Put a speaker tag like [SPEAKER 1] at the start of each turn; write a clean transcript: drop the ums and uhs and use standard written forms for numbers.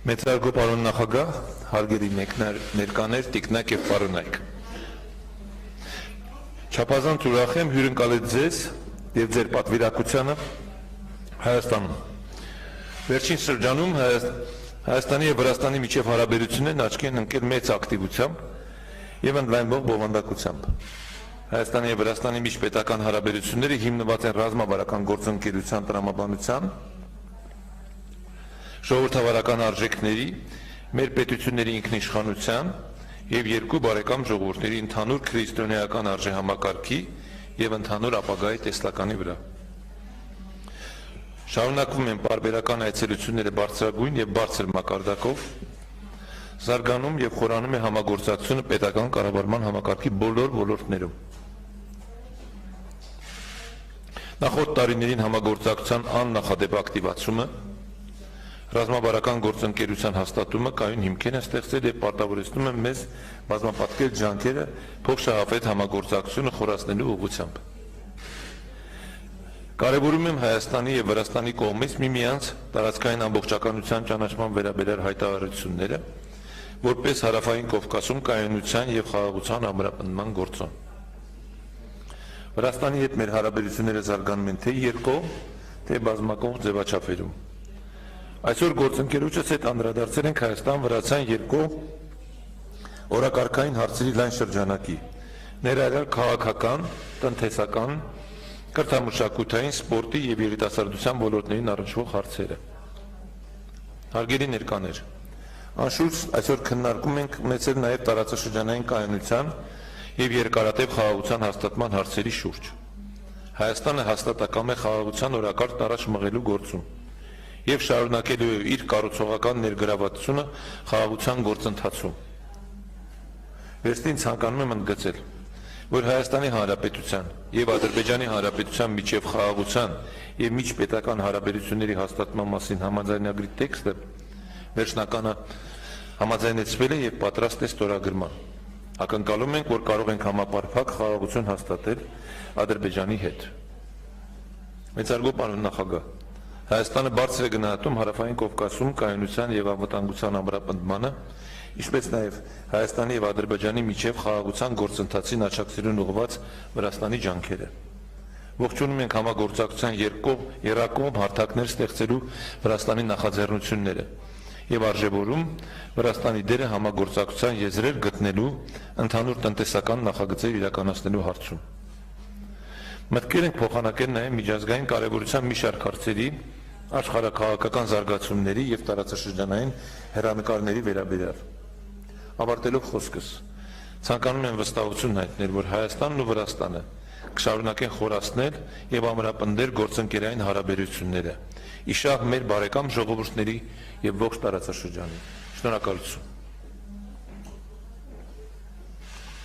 [SPEAKER 1] Մեծարգո պարոն նախագահ, հարգելի ներկաներ, տիկնակ եւ պարոնայք։ Չափազանց ուրախ եմ հյուրընկալել ձեզ եւ ձեր պատվիրակությանը Հայաստանում։ Վերջին շրջանում Հայաստանի եւ Վրաստանի միջև հարաբերություններն աչքի են ընկել մեծ ակտիվությամբ եւ ընդլայնվող բովանդակությամբ։ Հայաստանի եւ Վրաստանի միջպետական հարաբերությունները հիմնված են ռազմավարական գործընկերության տրամաբանության, ժողովրդավարական արժեքների, մեր պետությունների ինքնիշխանության եւ երկու բարեկամ ժողովուրդների ընդհանուր քրիստոնեական արժեհամակարգի եւ ընդհանուր ապագայի տեսլականի վրա։ Շարունակվում են պարբերական այցելությունները բարձրագույն եւ բարձր մակարդակով, զարգանում եւ խորանում է համագործակցությունը պետական կառավարման համակարգի բոլոր ոլորտներում։ Նախորդ տարիներին համագործակցության աննախադեպ ակտիվացումը, ռազմավարական գործընկերության հաստատումը կայուն հիմքեր են ստեղծել եւ պարտավորեցնում են մեզ բազմապատկել ջանքերը փոխշահավետ համագործակցությունը խորացնելու ուղղությամբ։ Կարևորում եմ Հայաստանի եւ Վրաստանի կողմից միմյանց տարածքային ամբողջականության ճանաչման վերաբերյալ հայտարարությունները, որպես Հարավային Կովկասում կայունության եւ խաղաղության ամրապնդման գործոն։ Վրաստանի հետ մեր հարաբերությունները զարգանում են թե երկկողմ, թե բազմակողմ ձևաչափերում։ Այսօր գործընկերոջս հետ անդրադարձել ենք Հայաստան-Վրաստան երկկողմ օրակարգային հարցերի լայն շրջանակի, ներառյալ քաղաքական, տնտեսական, կրթամշակութային, սպորտի եւ երիտասարդության ոլորտներին առնչվող հարցերը։ Հարգելի ներկաներ, անշուշտ այսօր քննարկում ենք ունեցել նաեւ տարածաշրջանային կայունության եւ երկարատև խաղաղության հաստատման հարցերի շուրջ։ Հայաստանը հաստատակամ է խաղաղության օրակարգ առաջ մղելու գործում եւ շարունակելու է իր կառուցողական ներգրավվածությունը խաղաղության գործընթացում։ Վերստին ցանկանում եմ ընդգծել, որ Հայաստանի Հանրապետության եւ Ադրբեջանի Հանրապետության միջև խաղաղության եւ միջպետական հարաբերությունների հաստատման մասին համաձայնագրի տեքստը վերջնականը համաձայնեցվել է եւ պատրաստ է ստորագրման։ Ակնկալում ենք, որ կարող ենք համապարփակ խաղաղություն հաստատել Ադրբեջանի հետ։ Մեծարգո պարոն նախագահ, Հայաստանը բարձր է գնահատում Հարավային Կովկասում կայունության եւ անվտանգության ամրապնդմանը, ինչպես նաեւ Հայաստանի եւ Ադրբեջանի միջև խաղաղության գործընթացին աջակցելուն ուղղված Վրաստանի ջանքերը։ Ողջունում ենք համագործակցության երկկողմ հարթակներ ստեղծելու Վրաստանի նախաձեռնությունները եւ արժեվորում Վրաստանի դերը համագործակցության եզրեր գտնելու ընդհանուր տնտեսական նախագծեր իրականացնելու հարցում։ Մտքեր ենք փոխանակել նաեւ միջազգային կարեւորության մի շարք հարցերի, աշխարհաքաղաքական զարգացումների եւ տարածաշրջանային հեռանկարների վերաբերյալ։ Ավարտելով խոսքս, ցանկանում եմ վստահություն հայտնել, որ Հայաստանն ու Վրաստանը կշարունակեն խորացնել եւ ամրապնդել գործընկերային հարաբերությունները, իշահ մեր բարեկամ ժողովուրդների եւ ողջ տարածաշրջանի։ Շնորհակալություն։